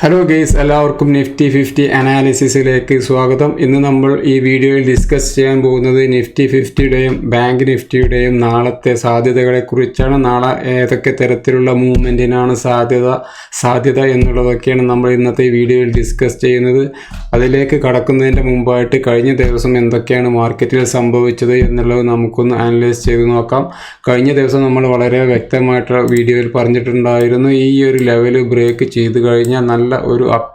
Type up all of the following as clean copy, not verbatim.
Hello guys, എല്ലാവർക്കും Nifty 50 അനാലിസിസിലേക്ക് സ്വാഗതം. ഇന്ന് നമ്മൾ ഈ വീഡിയോയിൽ ഡിസ്കസ് ചെയ്യാൻ പോകുന്നത് നിഫ്റ്റി 50യുടെയും ബാങ്ക് നിഫ്റ്റിയുടെയും നാളത്തെ സാധ്യതകളെക്കുറിച്ചാണ്. നാളെ ഏതൊക്കെ തരത്തിലുള്ള മൂവ്മെൻറ്റിനാണ് സാധ്യത എന്നുള്ളതൊക്കെയാണ് നമ്മൾ ഇന്നത്തെ വീഡിയോയിൽ ഡിസ്കസ് ചെയ്യുന്നത്. അതിലേക്ക് കടക്കുന്നതിൻ്റെ മുമ്പായിട്ട് കഴിഞ്ഞ ദിവസം എന്തൊക്കെയാണ് മാർക്കറ്റിൽ സംഭവിച്ചത് എന്നുള്ളത് നമുക്കൊന്ന് അനലൈസ് ചെയ്ത് നോക്കാം. കഴിഞ്ഞ ദിവസം നമ്മൾ വളരെ വ്യക്തമായിട്ട് വീഡിയോയിൽ പറഞ്ഞിട്ടുണ്ടായിരുന്നു, ഈ ഒരു ലെവൽ ബ്രേക്ക് ചെയ്ത് കഴിഞ്ഞാൽ നല്ല ഒരു അപ്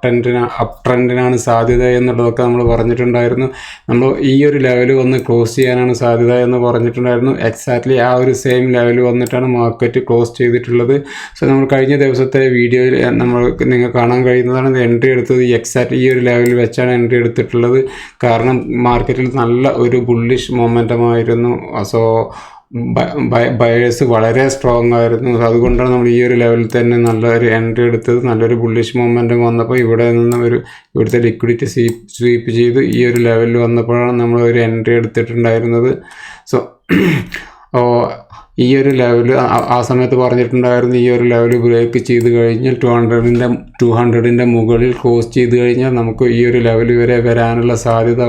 ട്രെൻഡിനാണ് സാധ്യത എന്നുള്ളതൊക്കെ നമ്മൾ പറഞ്ഞിട്ടുണ്ടായിരുന്നു. നമ്മൾ ഈ ഒരു ലെവൽ വന്ന് ക്ലോസ് ചെയ്യാനാണ് സാധ്യത എന്ന് പറഞ്ഞിട്ടുണ്ടായിരുന്നു. എക്സാക്ട്ലി ആ ഒരു സെയിം ലെവൽ വന്നിട്ടാണ് മാർക്കറ്റ് ക്ലോസ് ചെയ്തിട്ടുള്ളത്. സോ നമ്മൾ കഴിഞ്ഞ ദിവസത്തെ വീഡിയോയിൽ നിങ്ങൾ കാണാൻ കഴിയുന്നതാണ് എൻട്രി എടുത്തത് എക്സാക്ട് ഈ ഒരു ലെവലിൽ വെച്ചാണ് എൻട്രി എടുത്തിട്ടുള്ളത്. കാരണം മാർക്കറ്റിൽ നല്ല ഒരു ബുള്ളിഷ് മൊമെൻറ്റമായിരുന്നു. സോ ബയേഴ്സ് വളരെ സ്ട്രോങ് ആയിരുന്നു. അതുകൊണ്ടാണ് നമ്മൾ ഈ ഒരു ലെവലിൽ തന്നെ നല്ലൊരു എൻട്രി എടുത്തത്. നല്ലൊരു ബുള്ളിഷ് മൊമെൻറ്റം വന്നപ്പോൾ ഇവിടെ നിന്ന് ഇവിടുത്തെ ലിക്വിഡിറ്റി സ്വീപ്പ് ചെയ്ത് ഈ ഒരു ലെവലിൽ വന്നപ്പോഴാണ് നമ്മൾ ഒരു എൻട്രി എടുത്തിട്ടുണ്ടായിരുന്നത്. സോ ഈ ഒരു ലെവൽ ആ സമയത്ത് പറഞ്ഞിട്ടുണ്ടായിരുന്നു, ഈ ഒരു ലെവൽ ബ്രേക്ക് ചെയ്ത് കഴിഞ്ഞാൽ 200ൻ്റെ മുകളിൽ ക്ലോസ് ചെയ്ത് കഴിഞ്ഞാൽ നമുക്ക് ഈ ഒരു ലെവൽ വരെ വരാനുള്ള സാധ്യത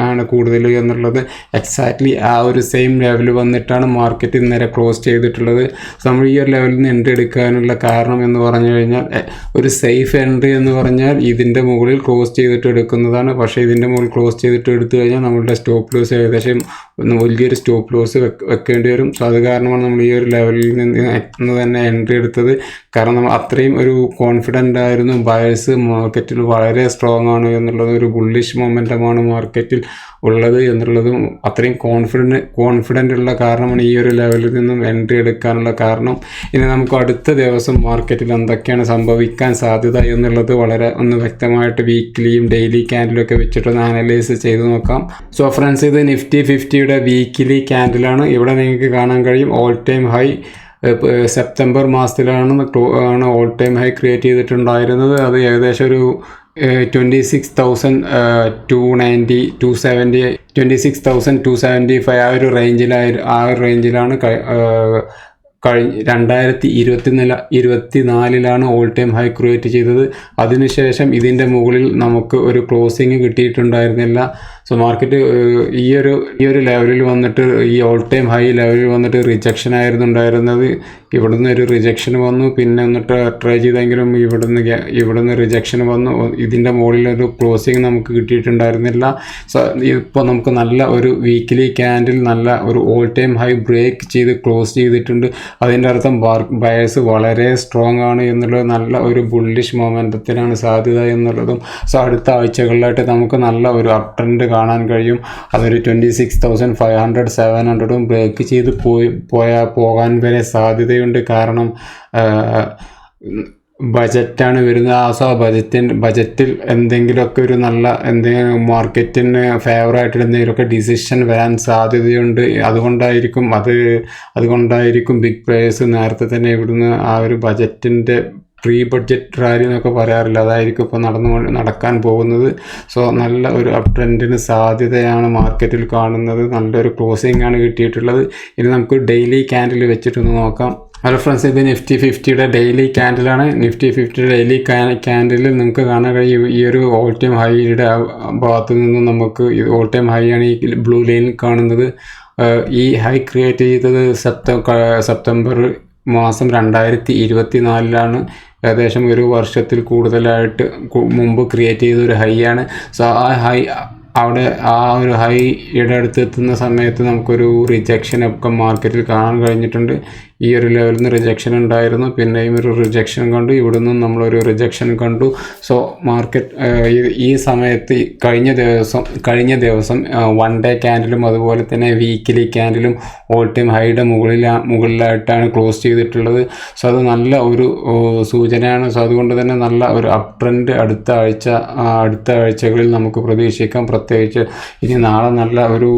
ആണ് കൂടുതൽ എന്നുള്ളത്. എക്സാക്ട്ലി ആ ഒരു സെയിം ലെവൽ വന്നിട്ടാണ് മാർക്കറ്റ് ഇന്നലെ ക്ലോസ് ചെയ്തിട്ടുള്ളത്. സോ നമ്മൾ ഈ ഒരു ലെവലിൽ നിന്ന് എൻട്രി എടുക്കാനുള്ള കാരണം എന്ന് പറഞ്ഞു കഴിഞ്ഞാൽ, ഒരു സേഫ് എൻട്രി എന്ന് പറഞ്ഞാൽ ഇതിൻ്റെ മുകളിൽ ക്ലോസ് ചെയ്തിട്ട് എടുക്കുന്നതാണ്. പക്ഷേ ഇതിൻ്റെ മുകളിൽ ക്ലോസ് ചെയ്തിട്ട് എടുത്തു കഴിഞ്ഞാൽ നമ്മളുടെ സ്റ്റോപ്പ് ലോസ് ഏകദേശം വലിയൊരു സ്റ്റോപ്പ് ലോസ് വെക്കേണ്ടി വരും. സോ അത് കാരണമാണ് നമ്മൾ ഈ ഒരു ലെവലിൽ നിന്ന് തന്നെ എൻട്രി എടുത്തത്. കാരണം നമ്മൾ അത്രയും ഒരു കോൺഫിഡൻ്റ് ആയിരുന്നു, ബയേഴ്സ് മാർക്കറ്റിൽ വളരെ സ്ട്രോങ് ആണ് എന്നുള്ളത്, ഒരു ബുള്ളിഷ് മൊമെൻറ്റമാണ് മാർക്കറ്റിൽ ഉള്ളത് എന്നുള്ളതും അത്രയും കോൺഫിഡൻ്റ് ഉള്ള കാരണമാണ് ഈ ഒരു ലെവലിൽ നിന്നും എൻട്രി എടുക്കാനുള്ള കാരണം. ഇനി നമുക്ക് അടുത്ത ദിവസം മാർക്കറ്റിൽ എന്തൊക്കെയാണ് സംഭവിക്കാൻ സാധ്യത എന്നുള്ളത് വളരെ ഒന്ന് വ്യക്തമായിട്ട് വീക്കിലിയും ഡെയിലി ക്യാൻഡിലും ഒക്കെ വെച്ചിട്ടൊന്ന് അനലൈസ് ചെയ്ത് നോക്കാം. സോ ഫ്രണ്ട്സ്, ഇത് നിഫ്റ്റി 50യുടെ വീക്കിലി ക്യാൻഡിലാണ്. ഇവിടെ നിങ്ങൾക്ക് കാണാൻ കഴിയും ഓൾ ടൈം ഹൈ സെപ്റ്റംബർ മാസത്തിലാണ് ഓൾ ടൈം ഹൈ ക്രിയേറ്റ് ചെയ്തിട്ടുണ്ടായിരുന്നത്. അത് ഏകദേശം ഒരു 26,290 270 26,275 ആ ഒരു റേഞ്ചിലാണ് 2024 ഓൾ ടൈം ഹൈ ക്രിയേറ്റ് ചെയ്തത്. അതിനുശേഷം ഇതിൻ്റെ മുകളിൽ നമുക്ക് ഒരു ക്ലോസിങ് കിട്ടിയിട്ടുണ്ടായിരുന്നില്ല. സോ മാർക്കറ്റ് ഈ ഒരു ലെവലിൽ വന്നിട്ട്, ഈ ഓൾ ടൈം ഹൈ ലെവലിൽ വന്നിട്ട് റിജക്ഷൻ ആയിരുന്നു ഉണ്ടായിരുന്നത്. ഇവിടുന്ന് ഒരു റിജക്ഷൻ വന്നു, പിന്നെ എന്നിട്ട് ട്രൈ ചെയ്തെങ്കിലും ഇവിടുന്ന് റിജക്ഷൻ വന്നു. ഇതിൻ്റെ മുകളിലൊരു ക്ലോസിങ് നമുക്ക് കിട്ടിയിട്ടുണ്ടായിരുന്നില്ല. സോ ഇപ്പോൾ നമുക്ക് നല്ല ഒരു വീക്കിലി ക്യാൻഡിൽ നല്ല ഒരു ഓൾ ടൈം ഹൈ ബ്രേക്ക് ചെയ്ത് ക്ലോസ് ചെയ്തിട്ടുണ്ട്. അതിൻ്റെ അർത്ഥം ബയേഴ്സ് വളരെ സ്ട്രോങ് ആണ് എന്നുള്ളത്, നല്ല ഒരു ബുള്ളിഷ് മൊമെൻറ്റത്തിനാണ് സാധ്യത എന്നുള്ളതും. സോ അടുത്ത ആഴ്ചകളിലായിട്ട് നമുക്ക് നല്ല ഒരു അപ് ട്രെൻഡ് കാണാൻ കഴിയും. അതൊരു 26,500 700 ബ്രേക്ക് ചെയ്ത് പോകാൻ വരെ സാധ്യതയുണ്ട്. കാരണം ബജറ്റാണ് വരുന്നത്. ബജറ്റിൽ എന്തെങ്കിലുമൊക്കെ ഒരു നല്ല മാർക്കറ്റിന് ഫേവറായിട്ടുള്ള എന്തെങ്കിലുമൊക്കെ ഡിസിഷൻ വരാൻ സാധ്യതയുണ്ട്. അതുകൊണ്ടായിരിക്കും ബിഗ് പ്ലേയേഴ്സ് നേരത്തെ തന്നെ ഇവിടുന്ന് ആ ഒരു ബജറ്റിൻ്റെ പ്രീ ബഡ്ജറ്റ് റാലി എന്നൊക്കെ പറയാറില്ല, അതായിരിക്കും ഇപ്പോൾ നടക്കാൻ പോകുന്നത്. സോ നല്ല ഒരു അപ് ട്രെൻഡിന് സാധ്യതയാണ് മാർക്കറ്റിൽ കാണുന്നത്. നല്ലൊരു ക്ലോസിംഗ് ആണ് കിട്ടിയിട്ടുള്ളത്. ഇനി നമുക്ക് ഡെയിലി ക്യാൻഡിൽ വെച്ചിട്ടൊന്ന് നോക്കാം. ഹലോ ഫ്രണ്ട്സ്, ഇത് നിഫ്റ്റി 50യുടെ ഡെയിലി ക്യാൻഡിലാണ്. നിഫ്റ്റി 50യുടെ ഡെയിലി ക്യാൻഡിലിൽ നമുക്ക് കാണാൻ കഴിയും, ഈ ഒരു ഓൾ ടൈം ഹൈയുടെ ഭാഗത്തു നിന്നും നമുക്ക് ഓൾ ടൈം ഹൈ ആണ് ഈ ബ്ലൂ ലൈനിൽ കാണുന്നത്. ഈ ഹൈ ക്രിയേറ്റ് ചെയ്തത് സെപ്റ്റംബർ മാസം 2024 ഏകദേശം ഒരു വർഷത്തിൽ കൂടുതലായിട്ട് മുമ്പ് ക്രിയേറ്റ് ചെയ്തൊരു ഹൈ ആണ്. സോ ആ ഹൈ ആ ഒരു ഹൈയുടെ അടുത്ത് എത്തുന്ന സമയത്ത് നമുക്കൊരു റിജക്ഷൻ ഒക്കെ മാർക്കറ്റിൽ കാണാൻ കഴിഞ്ഞിട്ടുണ്ട്. ഈ ഒരു ലെവലിൽ നിന്ന് റിജക്ഷൻ ഉണ്ടായിരുന്നു, പിന്നെയും ഒരു റിജക്ഷൻ കണ്ടു, ഇവിടെ നിന്നും നമ്മളൊരു റിജക്ഷൻ കണ്ടു. സോ മാർക്കറ്റ് ഈ സമയത്ത് കഴിഞ്ഞ ദിവസം വൺ ഡേ ക്യാൻഡിലും അതുപോലെ തന്നെ വീക്കിലി ക്യാൻഡിലും ഓൾ ടൈം ഹൈയുടെ മുകളിലായിട്ടാണ് ക്ലോസ് ചെയ്തിട്ടുള്ളത്. സോ അത് നല്ല ഒരു സൂചനയാണ്. സോ അതുകൊണ്ട് തന്നെ നല്ല ഒരു അപ് ട്രെൻഡ് അടുത്ത ആഴ്ചകളിൽ നമുക്ക് പ്രതീക്ഷിക്കാം. പ്രത്യേകിച്ച് ഇനി നാളെ നല്ല ഒരു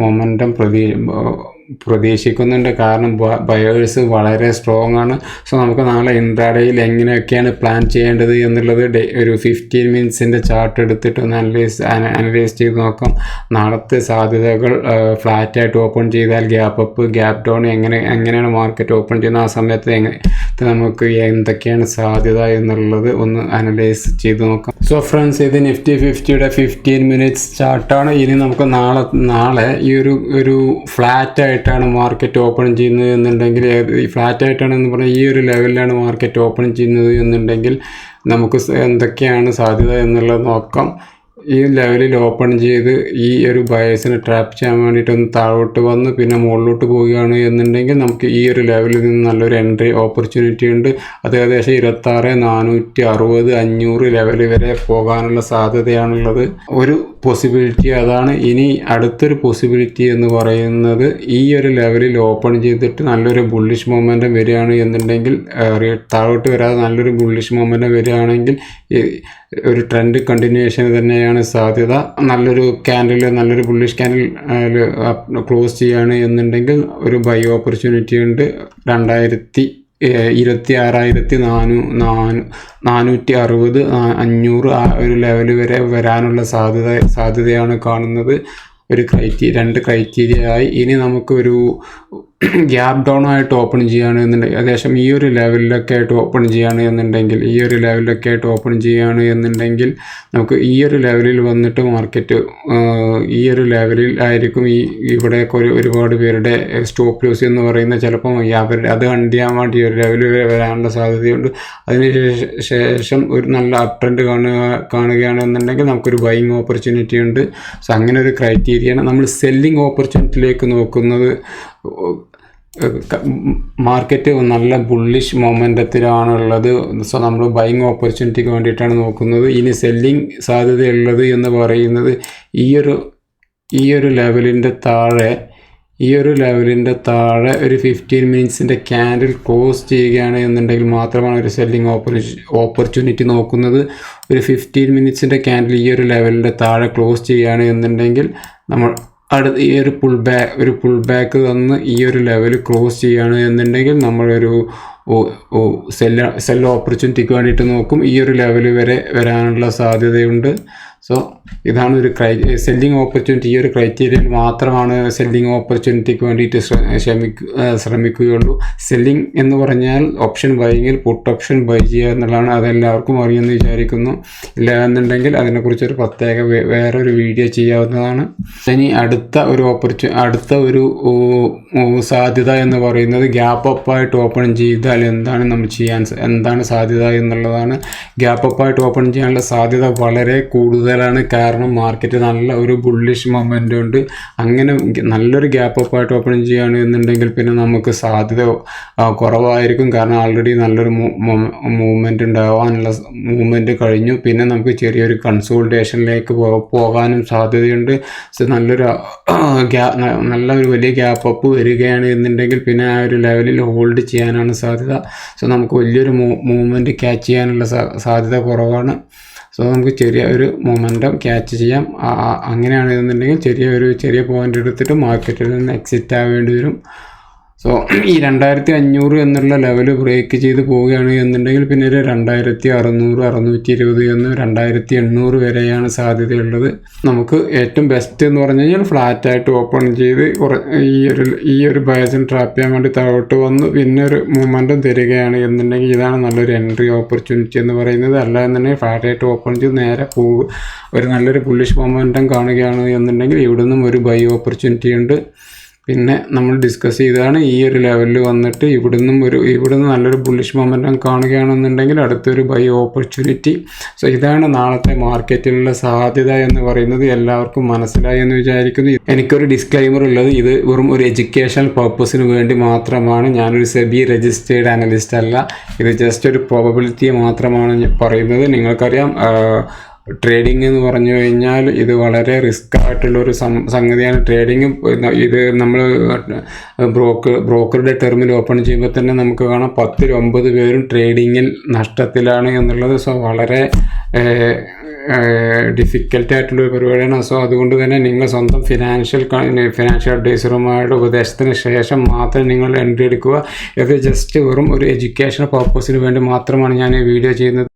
മൊമെൻറ്റം പ്രതീക്ഷിക്കുന്നുണ്ട്. കാരണം ബയേഴ്സ് വളരെ സ്ട്രോങ് ആണ്. സോ നമുക്ക് നാളെ ഇൻട്രാഡേയിൽ എങ്ങനെയൊക്കെയാണ് പ്ലാൻ ചെയ്യേണ്ടത് എന്നുള്ളത് ഒരു 15 മിനിറ്റ്സിൻ്റെ ചാർട്ട് എടുത്തിട്ട് ഒന്ന് അനലൈസ് ചെയ്ത് നോക്കാം. നാളത്തെ സാധ്യതകൾ ഫ്ലാറ്റായിട്ട് ഓപ്പൺ ചെയ്താൽ ഗ്യാപ്പ് അപ്പ്, ഗ്യാപ്പ് ഡൗൺ, എങ്ങനെയാണ് മാർക്കറ്റ് ഓപ്പൺ ചെയ്യുന്നത്, ആ സമയത്ത് നമുക്ക് എന്തൊക്കെയാണ് സാധ്യത എന്നുള്ളത് ഒന്ന് അനലൈസ് ചെയ്ത് നോക്കാം. സോ ഫ്രണ്ട്സ്, ഇത് നിഫ്റ്റി 50യുടെ 15 മിനിറ്റ്സ് ചാർട്ടാണ്. ഇനി നമുക്ക് നാളെ ഈ ഒരു ഫ്ലാറ്റ് ആയിട്ടാണ് മാർക്കറ്റ് ഓപ്പൺ ചെയ്യുന്നത് എന്നുണ്ടെങ്കിൽ, ഫ്ലാറ്റ് ആയിട്ടാണെന്ന് പറഞ്ഞാൽ ഈ ഒരു ലെവലിലാണ് മാർക്കറ്റ് ഓപ്പൺ ചെയ്യുന്നത് എന്നുണ്ടെങ്കിൽ നമുക്ക് എന്തൊക്കെയാണ് സാധ്യത എന്നുള്ളത് നോക്കാം. ഈ ലെവലിൽ ഓപ്പൺ ചെയ്ത് ഈ ഒരു ബയേഴ്സിനെ ട്രാപ്പ് ചെയ്യാൻ വേണ്ടിയിട്ടൊന്ന് താഴോട്ട് വന്ന് പിന്നെ മുകളിലോട്ട് പോവുകയാണ് എന്നുണ്ടെങ്കിൽ നമുക്ക് ഈ ഒരു ലെവലിൽ നിന്ന് നല്ലൊരു എൻട്രി ഓപ്പർച്യൂണിറ്റി ഉണ്ട്. അത് ഏകദേശം 26,460, 500 ലെവൽ വരെ പോകാനുള്ള സാധ്യതയാണുള്ളത്. ഒരു പോസിബിലിറ്റി അതാണ്. ഇനി അടുത്തൊരു പോസിബിലിറ്റി എന്ന് പറയുന്നത് ഈ ഒരു ലെവലിൽ ഓപ്പൺ ചെയ്തിട്ട് നല്ലൊരു ബുള്ളിഷ് മൊമെൻറ്റം വരികയാണ് എന്നുണ്ടെങ്കിൽ, താഴോട്ട് വരാതെ നല്ലൊരു ബുള്ളിഷ് മൊമെൻറ്റം വരികയാണെങ്കിൽ ഒരു ട്രെൻഡ് കണ്ടിന്യൂവേഷൻ തന്നെയാണ് സാധ്യത. നല്ലൊരു ബുള്ളിഷ് ക്യാൻഡിൽ ക്ലോസ് ചെയ്യുകയാണ് എന്നുണ്ടെങ്കിൽ ഒരു ബൈ ഓപ്പർച്യൂണിറ്റി ഉണ്ട്. 26,460, 500 ആ ഒരു ലെവൽ വരെ വരാനുള്ള സാധ്യതയാണ് കാണുന്നത്. രണ്ട് ക്രൈറ്റീരിയ ആയി. ഇനി നമുക്കൊരു ഗ്യാപ്പ് ഡൗൺ ആയിട്ട് ഓപ്പൺ ചെയ്യുകയാണ് എന്നുണ്ടെങ്കിൽ, ഏകദേശം ഈ ഒരു ലെവലിലൊക്കെ ആയിട്ട് ഓപ്പൺ ചെയ്യുകയാണ് എന്നുണ്ടെങ്കിൽ നമുക്ക് ഈ ഒരു ലെവലിൽ വന്നിട്ട് മാർക്കറ്റ് ഈ ഒരു ലെവലിൽ ആയിരിക്കും ഇവിടെയൊക്കെ ഒരുപാട് പേരുടെ സ്റ്റോപ്പ് ലോസ് എന്ന് പറയുന്ന ചിലപ്പം അത് കണ്ട് ചെയ്യാൻ വേണ്ടി ഒരു ലെവലിൽ വരാനുള്ള സാധ്യതയുണ്ട്. അതിനുശേഷം ഒരു നല്ല അപ് ട്രെൻഡ് കാണുകയാണെന്നുണ്ടെങ്കിൽ നമുക്കൊരു ബൈയിങ് ഓപ്പർച്യൂണിറ്റി ഉണ്ട്. സോ അങ്ങനെ ഒരു ക്രൈറ്റീരിയയാണ്. നമ്മൾ സെല്ലിംഗ് ഓപ്പർച്യൂണിറ്റിയിലേക്ക് നോക്കുന്നത്, മാർക്കറ്റ് നല്ല ബുള്ളിഷ് മൊമെൻറ്റത്തിലാണുള്ളത്. സോ നമ്മൾ ബൈയിങ് ഓപ്പർച്യൂണിറ്റിക്ക് വേണ്ടിയിട്ടാണ് നോക്കുന്നത്. ഇനി സെല്ലിംഗ് സാധ്യതയുള്ളത് എന്ന് പറയുന്നത് ഈ ഒരു ലെവലിൻ്റെ താഴെ ഒരു 15 മിനിറ്റ്സിൻ്റെ ക്യാൻഡിൽ ക്ലോസ് ചെയ്യുകയാണ് എന്നുണ്ടെങ്കിൽ മാത്രമാണ് ഒരു സെല്ലിംഗ് ഓപ്പർച്യൂണിറ്റി നോക്കുന്നത്. ഒരു 15 മിനിറ്റ്സിൻ്റെ ക്യാൻഡിൽ ഈ ഒരു ലെവലിൻ്റെ താഴെ ക്ലോസ് ചെയ്യുകയാണ് എന്നുണ്ടെങ്കിൽ നമ്മൾ അടുത്ത് ഈ ഒരു പുൾ ബാക്ക് തന്ന് ഈ ഒരു ലെവൽ ക്ലോസ് ചെയ്യുകയാണ് എന്നുണ്ടെങ്കിൽ നമ്മളൊരു സെൽ ഓപ്പർച്യൂണിറ്റിക്ക് വേണ്ടിയിട്ട് നോക്കും. ഈ ഒരു ലെവൽ വരെ വരാനുള്ള സാധ്യതയുണ്ട്. സോ ഇതാണ് ഒരു സെല്ലിംഗ് ഓപ്പർച്യൂണിറ്റി. ഈ ഒരു ക്രൈറ്റീരിയയിൽ മാത്രമാണ് സെല്ലിംഗ് ഓപ്പർച്യൂണിറ്റിക്ക് വേണ്ടിയിട്ട് ശ്രമിക്കുകയുള്ളൂ. സെല്ലിംഗ് എന്ന് പറഞ്ഞാൽ ഓപ്ഷൻ ബൈയിങ്ങിൽ പുട്ട് ഓപ്ഷൻ ബൈ ചെയ്യുക എന്നുള്ളതാണ്. അതെല്ലാവർക്കും അറിയുമെന്ന് വിചാരിക്കുന്നു. ഇല്ല എന്നുണ്ടെങ്കിൽ അതിനെക്കുറിച്ചൊരു പ്രത്യേക വേറൊരു വീഡിയോ ചെയ്യാവുന്നതാണ്. ഇനി അടുത്ത ഒരു സാധ്യത എന്ന് പറയുന്നത് ഗ്യാപ്പ് അപ്പായിട്ട് ഓപ്പൺ ചെയ്താൽ എന്താണ് സാധ്യത എന്നുള്ളതാണ്. ഗ്യാപ്പ് അപ്പായിട്ട് ഓപ്പൺ ചെയ്യാനുള്ള സാധ്യത വളരെ കൂടുതലാണ്. കാരണം മാർക്കറ്റ് നല്ല ഒരു ബുള്ളിഷ് മൊമെൻ്റ് ഉണ്ട്. അങ്ങനെ നല്ലൊരു ഗ്യാപ്പ് അപ്പായിട്ട് ഓപ്പൺ ചെയ്യുകയാണ് എന്നുണ്ടെങ്കിൽ പിന്നെ നമുക്ക് സാധ്യത കുറവായിരിക്കും. കാരണം ആൾറെഡി നല്ലൊരു മൂവ്മെൻറ്റ് ഉണ്ടാവാനുള്ള മൂവ്മെൻറ്റ് കഴിഞ്ഞു. പിന്നെ നമുക്ക് ചെറിയൊരു കൺസോൾട്ടേഷനിലേക്ക് പോകാനും സാധ്യതയുണ്ട്. സോ നല്ലൊരു വലിയ ഗ്യാപ്പ് അപ്പ് വരികയാണ് എന്നുണ്ടെങ്കിൽ പിന്നെ ആ ഒരു ലെവലിൽ ഹോൾഡ് ചെയ്യാനാണ് സാധ്യത. സോ നമുക്ക് വലിയൊരു മൂവ്മെൻറ്റ് ക്യാച്ച് ചെയ്യാനുള്ള സാധ്യത കുറവാണ്. സോ നമുക്ക് ചെറിയ ഒരു മൊമെൻറ്റം ക്യാച്ച് ചെയ്യാം. അങ്ങനെയാണെന്നുണ്ടെങ്കിൽ ചെറിയ പോയിൻ്റ് എടുത്തിട്ട് മാർക്കറ്റിൽ നിന്ന് എക്സിറ്റ് ആവേണ്ടി വരും. സോ ഈ 2500 എന്നുള്ള ലെവൽ ബ്രേക്ക് ചെയ്ത് പോവുകയാണ് എന്നുണ്ടെങ്കിൽ പിന്നെ ഒരു 2600, 620 എന്ന് 2800 വരെയാണ് സാധ്യതയുള്ളത്. നമുക്ക് ഏറ്റവും ബെസ്റ്റ് എന്ന് പറഞ്ഞു കഴിഞ്ഞാൽ ഫ്ലാറ്റായിട്ട് ഓപ്പൺ ചെയ്ത് ഈ ഒരു ബയസിന് ട്രാപ്പ് ചെയ്യാൻ വേണ്ടി താഴോട്ട് വന്ന് പിന്നെ ഒരു മൂവ്മെൻറ്റും തരികയാണ് എന്നുണ്ടെങ്കിൽ ഇതാണ് നല്ലൊരു എൻട്രി ഓപ്പർച്യൂണിറ്റി എന്ന് പറയുന്നത്. അല്ല എന്നുണ്ടെങ്കിൽ ഫ്ലാറ്റായിട്ട് ഓപ്പൺ ചെയ്ത് നേരെ ഒരു നല്ലൊരു ബുള്ളിഷ് മൊമെൻറ്റം കാണുകയാണ് എന്നുണ്ടെങ്കിൽ ഇവിടെ നിന്നും ഒരു ബൈ ഓപ്പർച്യൂണിറ്റി ഉണ്ട്. പിന്നെ നമ്മൾ ഡിസ്കസ് ചെയ്തതാണ് ഈ ഒരു ലെവലിൽ വന്നിട്ട് ഇവിടുന്ന് നല്ലൊരു ബുള്ളിഷ് മൊമെൻറ്റം കാണുകയാണെന്നുണ്ടെങ്കിൽ അടുത്തൊരു ബൈ ഓപ്പർച്യൂണിറ്റി. സോ ഇതാണ് നാളത്തെ മാർക്കറ്റിലുള്ള സാധ്യത എന്ന് പറയുന്നത്. എല്ലാവർക്കും മനസ്സിലായി എന്ന് വിചാരിക്കുന്നു. എനിക്കൊരു ഡിസ്ക്ലൈമർ ഉള്ളത്, ഇത് വെറും ഒരു എഡ്യൂക്കേഷണൽ പർപ്പസിന് വേണ്ടി മാത്രമാണ്. ഞാനൊരു സെബി രജിസ്റ്റേർഡ് അനലിസ്റ്റ് അല്ല. ഇത് ജസ്റ്റ് ഒരു പ്രോബബിലിറ്റി മാത്രമാണ് പറയുന്നത്. നിങ്ങൾക്കറിയാം ട്രേഡിംഗ് എന്ന് പറഞ്ഞു കഴിഞ്ഞാൽ ഇത് വളരെ റിസ്ക് ആയിട്ടുള്ളൊരു സംഗതിയാണ്. ട്രേഡിങ് ഇത് നമ്മൾ ബ്രോക്കറുടെ ടെർമിൽ ഓപ്പൺ ചെയ്യുമ്പോൾ തന്നെ നമുക്ക് കാണാം 10-9 പേരും ട്രേഡിങ്ങിൽ നഷ്ടത്തിലാണ് എന്നുള്ളത്. സോ വളരെ ഡിഫിക്കൽട്ടായിട്ടുള്ളൊരു പരിപാടിയാണ്. സോ അതുകൊണ്ട് തന്നെ നിങ്ങൾ സ്വന്തം ഫിനാൻഷ്യൽ അഡ്വൈസറുമാരുടെ ഉപദേശത്തിന് ശേഷം മാത്രം നിങ്ങൾ എൻട്രി എടുക്കുക. ഇത് ജസ്റ്റ് വെറും ഒരു എഡ്യൂക്കേഷൻ പർപ്പസിന് വേണ്ടി മാത്രമാണ് ഞാൻ ഈ വീഡിയോ ചെയ്യുന്നത്.